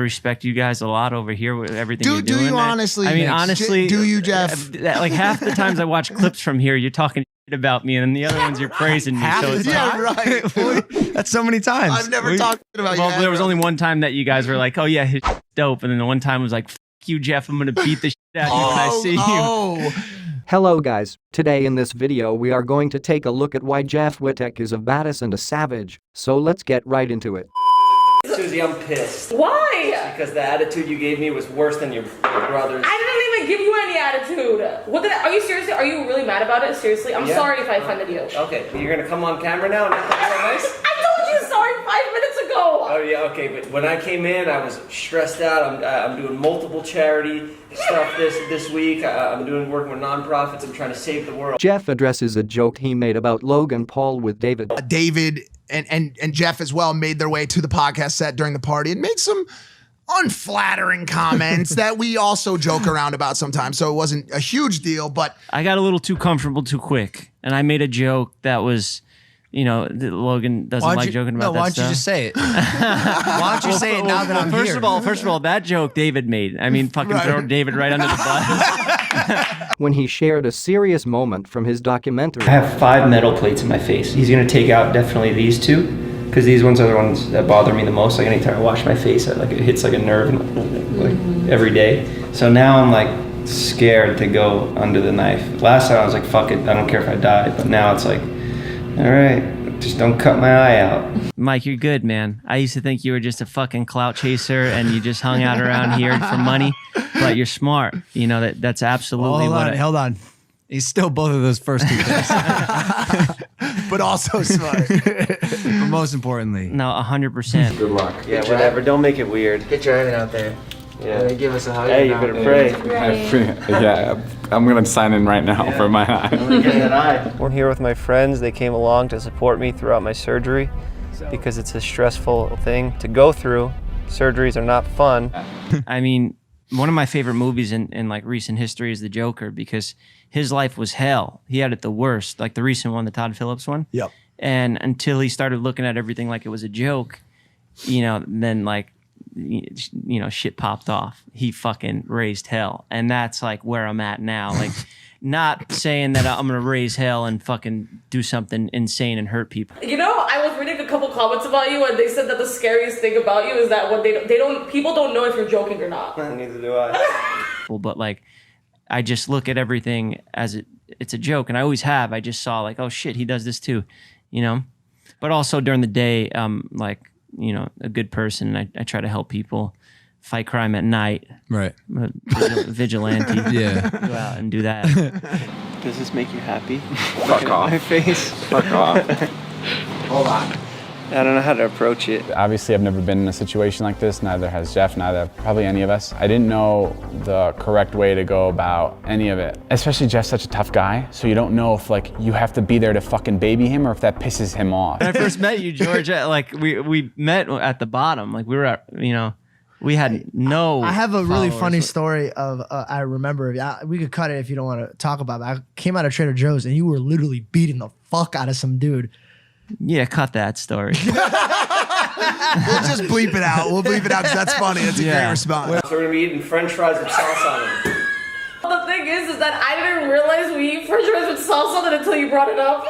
respect you guys a lot over here with everything you're doing. Do you honestly? I mean, honestly, do you, Jeff? Like half the times I watch clips from here, you're talking shit about me, and the other ones you're praising me. So it's right. That's so many times. I've never talked about you. Well, there was only one time that you guys were like, "Oh yeah, his dope," and then the one time was like, "F you, Jeff. I'm gonna beat the shit out of you when I see you." Hello guys, today in this video we are going to take a look at why Jeff Wittek is a badass and a savage, so let's get right into it. Susie, I'm pissed. Why? Because the attitude you gave me was worse than your brother's. I didn't even give you any attitude. What did are you seriously? Are you really mad about it? Seriously? I'm sorry if I offended you. Okay, you're gonna come on camera now and act nice? I told you sorry 5 minutes ago. Oh yeah, okay, but when I came in, I was stressed out. I'm doing multiple charity stuff this week. I'm working with nonprofits. I'm trying to save the world. Jeff addresses a joke he made about Logan Paul with David. David and Jeff as well made their way to the podcast set during the party and made some unflattering comments that we also joke around about sometimes. So it wasn't a huge deal, but I got a little too comfortable too quick, and I made a joke that was, you know, Logan doesn't like joking about that why don't stuff. you just say it? Why don't you say it now that I'm first here? First of all, that joke David made. I mean, fucking throw David right under the bus. When he shared a serious moment from his documentary. I have 5 metal plates in my face. He's gonna take out definitely these 2, because these ones are the ones that bother me the most. Like anytime I wash my face, it hits like a nerve, like every day. So now I'm like scared to go under the knife. Last time I was like, fuck it, I don't care if I die. But now it's like, all right, just don't cut my eye out. Mike, you're good, man. I used to think you were just a fucking clout chaser and you just hung out around here for money, but you're smart. You know, that's absolutely Hold on. He's still both of those first 2 things. but also smart. But most importantly. No, 100%. Good luck. Yeah, whatever. Don't make it weird. Get your hand out there. Yeah. Give us a hug. Hey, you better pray. Yeah, I'm gonna sign in right now for my eye. Get that eye. We're here with my friends. They came along to support me throughout my surgery because it's a stressful thing to go through. Surgeries are not fun. I mean, one of my favorite movies in like recent history is The Joker, because his life was hell. He had it the worst, like the recent one, the Todd Phillips one. Yep. And until he started looking at everything like it was a joke, you know, then like, you know, shit popped off. He fucking raised hell. And that's like where I'm at now. Like, not saying that I'm gonna raise hell and fucking do something insane and hurt people. You know, I was reading a couple comments about you, and they said that the scariest thing about you is that when people don't know if you're joking or not. Neither do I. But like, I just look at everything as it's a joke, and I always have. I just saw like, oh shit, he does this too, you know. But also during the day, like, you know, a good person, and I try to help people fight crime at night. Right. I'm a vigilante. Yeah. Go out and do that. Does this make you happy? Fuck off. My face. Fuck off. Hold on. I don't know how to approach it. Obviously, I've never been in a situation like this. Neither has Jeff, neither probably any of us. I didn't know the correct way to go about any of it. Especially Jeff's such a tough guy, so you don't know if like you have to be there to fucking baby him or if that pisses him off. When I first met you, George, like we met at the bottom. Like we were at, you know, we had no. I have a really followers. funny story of, I remember, we could cut it if you don't want to talk about it. I came out of Trader Joe's and you were literally beating the fuck out of some dude. Yeah, cut that story. We'll just bleep it out. We'll bleep it out because that's funny. That's a great response. So we're gonna be eating French fries with sauce on them. The thing is that I didn't realize we eat French fries with sauce on it until you brought it up.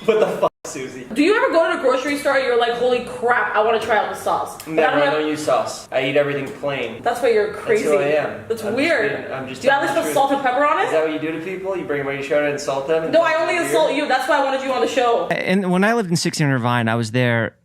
What the fuck, Susie? Do you ever go to the grocery store and you're like, holy crap, I want to try out the sauce? Never. I don't use sauce. I eat everything plain. That's why you're crazy. That's who I am. That's I'm weird. Just do you at least put salt and pepper on it? Is that what you do to people? You bring them on your show to insult them? No, I only insult you. That's why I wanted you on the show. And when I lived in 1600 Vine, I was there.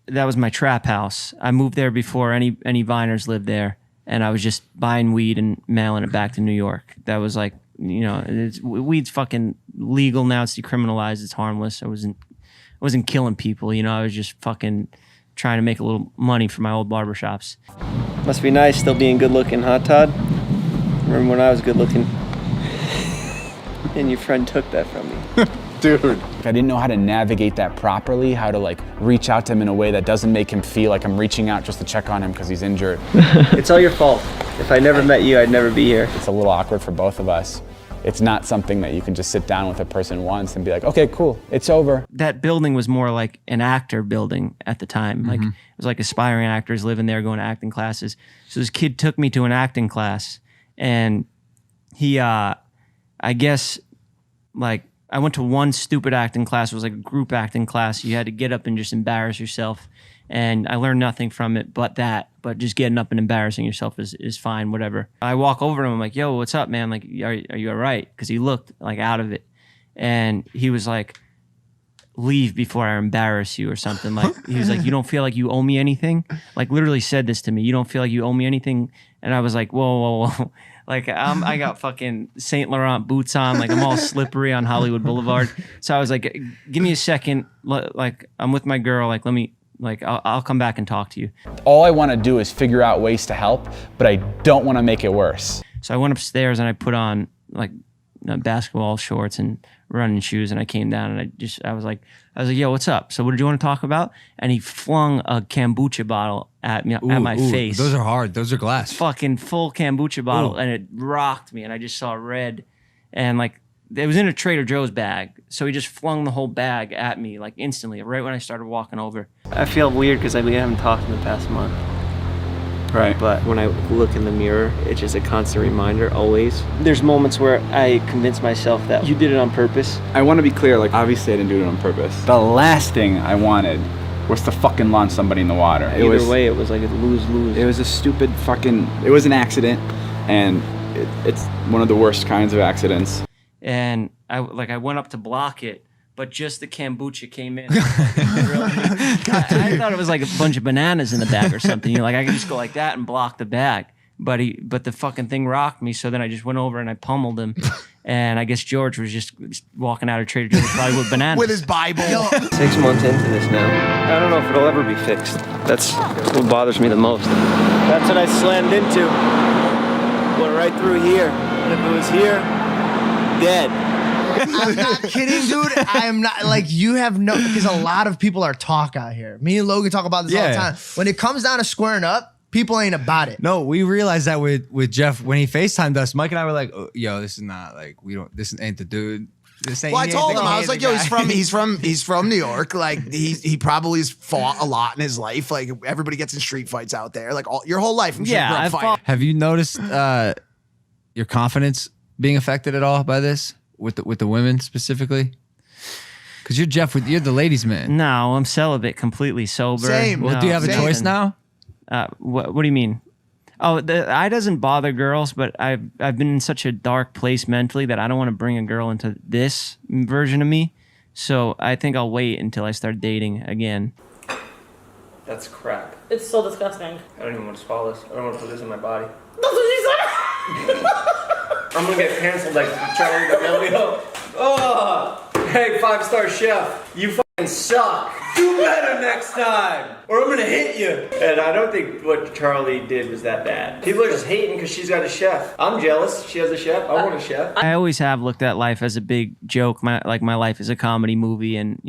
That was my trap house. I moved there before any Viners lived there, and I was just buying weed and mailing it back to New York. That was like, you know, weed's fucking legal now. It's decriminalized. It's harmless. I wasn't killing people. You know, I was just fucking trying to make a little money for my old barbershops. Must be nice still being good looking, huh, Todd? Remember when I was good looking? And your friend took that from me. Dude. I didn't know how to navigate that properly, how to like reach out to him in a way that doesn't make him feel like I'm reaching out just to check on him because he's injured. It's all your fault. If I never met you, I'd never be here. It's a little awkward for both of us. it's not something that you can just sit down with a person once and be like, okay, cool, it's over. That building was more like an actor building at the time. Like it was like aspiring actors living there, going to acting classes. So this kid took me to an acting class, and he, I guess, like I went to one stupid acting class. It was like a group acting class. You had to get up and just embarrass yourself. And I learned nothing from it but just getting up and embarrassing yourself is fine, whatever. I walk over to him, I'm like, yo, what's up, man? Like, are you all right? Because he looked like out of it. And he was like, leave before I embarrass you or something. Like, he was like, you don't feel like you owe me anything? Like, literally said this to me. You don't feel like you owe me anything? And I was like, whoa. Like, I got fucking Saint Laurent boots on. Like, I'm all slippery on Hollywood Boulevard. So I was like, give me a second. Like, I'm with my girl. Like, I'll come back and talk to you. All I want to do is figure out ways to help, but I don't want to make it worse. So I went upstairs and I put on like basketball shorts and running shoes, and I came down and I was like, yo, what's up? So what did you want to talk about? And he flung a kombucha bottle at me, at my face. Those are hard. Those are glass. Fucking full kombucha bottle, and it rocked me, and I just saw red, and like it was in a Trader Joe's bag. So he just flung the whole bag at me like instantly, right when I started walking over. I feel weird because we haven't talked in the past month. Right. But when I look in the mirror, it's just a constant reminder, always. There's moments where I convince myself that you did it on purpose. I want to be clear, like, obviously I didn't do it on purpose. The last thing I wanted was to fucking launch somebody in the water. Either way, it was like a lose-lose. It was a stupid fucking, it was an accident, and it's one of the worst kinds of accidents. And I went up to block it, but just the kombucha came in. I thought it was like a bunch of bananas in the bag or something. Like I could just go like that and block the bag. But the fucking thing rocked me, so then I just went over and I pummeled him. And I guess George was just walking out of Trader Joe's probably with bananas. With his Bible. 6 months into this now. I don't know if it'll ever be fixed. That's what bothers me the most. That's what I slammed into. Went right through here. And if it was here, dead. I'm not kidding, dude. I am not, like, you have no, because a lot of people are talk out here. Me and Logan talk about this all the time. When it comes down to squaring up, people ain't about it. No, we realized that with Jeff when he FaceTimed us. Mike and I were like, oh, "Yo, this is not like this ain't the dude." This ain't. Well, I told him, I was like, "Yo, he's from New York. Like he probably has fought a lot in his life. Like everybody gets in street fights out there. Like your whole life. I'm sure you grew up fighting." Have you noticed your confidence being affected at all by this with the women specifically? Because you're Jeff, you're the ladies' man. No, I'm celibate, completely sober. Same. Well, No, do you have a same. choice now? What do you mean? Oh, the eye doesn't bother girls, but I've been in such a dark place mentally that I don't want to bring a girl into this version of me. So I think I'll wait until I start dating again. That's crap. It's so disgusting. I don't even want to swallow this. I don't want to put this in my body. That's what she said. I'm gonna get canceled like Charlie D'Amelio. Oh, hey, 5-star chef, you fucking suck. Do better next time, or I'm gonna hit you. And I don't think what Charlie did was that bad. People are just hating because she's got a chef. I'm jealous. She has a chef. I want a chef. I always have looked at life as a big joke. My life is a comedy movie, and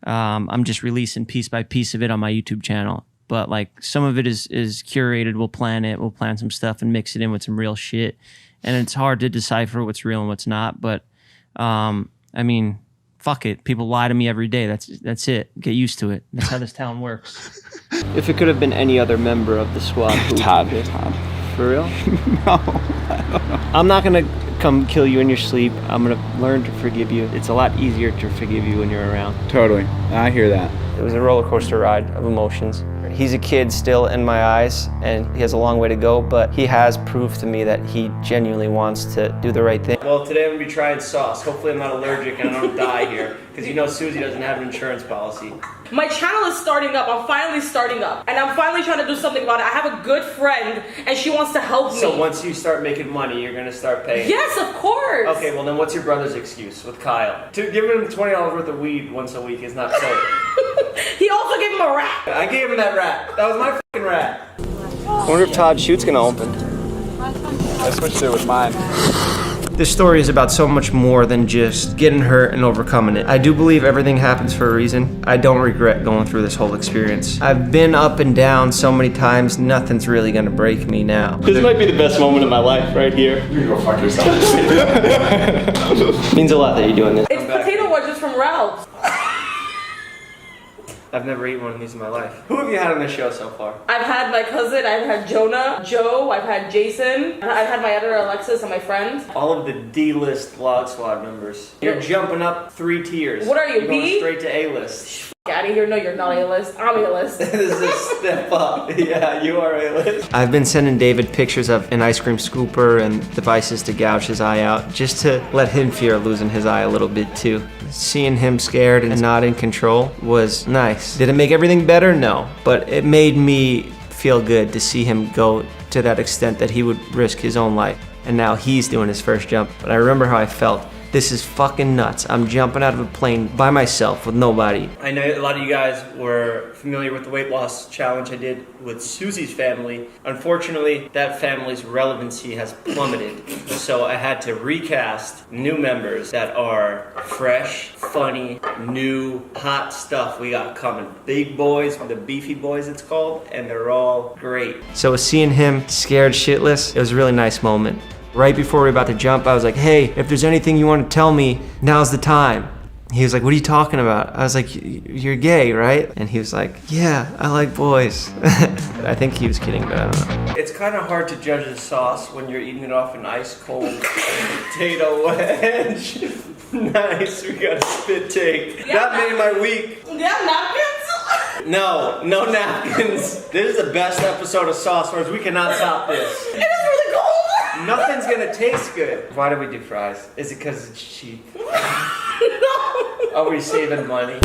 I'm just releasing piece by piece of it on my YouTube channel. But like some of it is curated. We'll plan some stuff and mix it in with some real shit. And it's hard to decipher what's real and what's not. But I mean, fuck it. People lie to me every day. That's it. Get used to it. That's how this town works. If it could have been any other member of the squad, Todd. For real? No. I'm not gonna come kill you in your sleep. I'm gonna learn to forgive you. It's a lot easier to forgive you when you're around. Totally. I hear that. It was a roller coaster ride of emotions. He's a kid still in my eyes, and he has a long way to go, but he has proved to me that he genuinely wants to do the right thing. Well, today I'm gonna be trying sauce. Hopefully I'm not allergic and I don't die here, because you know Susie doesn't have an insurance policy. My channel is starting up. I'm finally starting up. And I'm finally trying to do something about it. I have a good friend, and she wants to help me. So once you start making money, you're gonna start paying? Yes, of course. Okay, well then what's your brother's excuse with Kyle? Giving him $20 worth of weed once a week is not fair. He also gave him a rat. I gave him that rat. That was my fucking rat. I wonder if Todd's shoot's gonna open. I switched it with mine. This story is about so much more than just getting hurt and overcoming it. I do believe everything happens for a reason. I don't regret going through this whole experience. I've been up and down so many times, nothing's really gonna break me now. This might be the best moment of my life right here. You go fuck yourself. Means a lot that you're doing this. It's potato wedges from Ralph's. I've never eaten one of these in my life. Who have you had on this show so far? I've had my cousin, I've had Jonah, Joe, I've had Jason, I've had my editor Alexis and my friend. All of the D-list Vlog Squad members. You're jumping up 3 tiers. What are you, You're going B? straight to A-list. Get out of here, no you're not A-list, I'm A-list. This is a step up. Yeah, you are A-list. I've been sending David pictures of an ice cream scooper and devices to gouge his eye out, just to let him fear losing his eye a little bit too. Seeing him scared and not in control was nice. Did it make everything better? No. But it made me feel good to see him go to that extent that he would risk his own life. And now he's doing his first jump. But I remember how I felt. This is fucking nuts. I'm jumping out of a plane by myself with nobody. I know a lot of you guys were familiar with the weight loss challenge I did with Susie's family. Unfortunately, that family's relevancy has plummeted. So I had to recast new members that are fresh, funny, new, hot stuff we got coming. Big boys, the beefy boys it's called, and they're all great. So seeing him scared shitless, it was a really nice moment. Right before we were about to jump, I was like, hey, if there's anything you want to tell me, now's the time. He was like, what are you talking about? I was like, you're gay, right? And he was like, yeah, I like boys. I think he was kidding, but I don't know. It's kind of hard to judge the sauce when you're eating it off an ice cold potato wedge. Nice, we got a spit take. Yeah, that made my week. Yeah, napkins? No napkins. This is the best episode of Sauce Wars. We cannot top this. It is really cold. Nothing's gonna taste good. Why do we do fries? Is it because it's cheap? No. Are we saving money?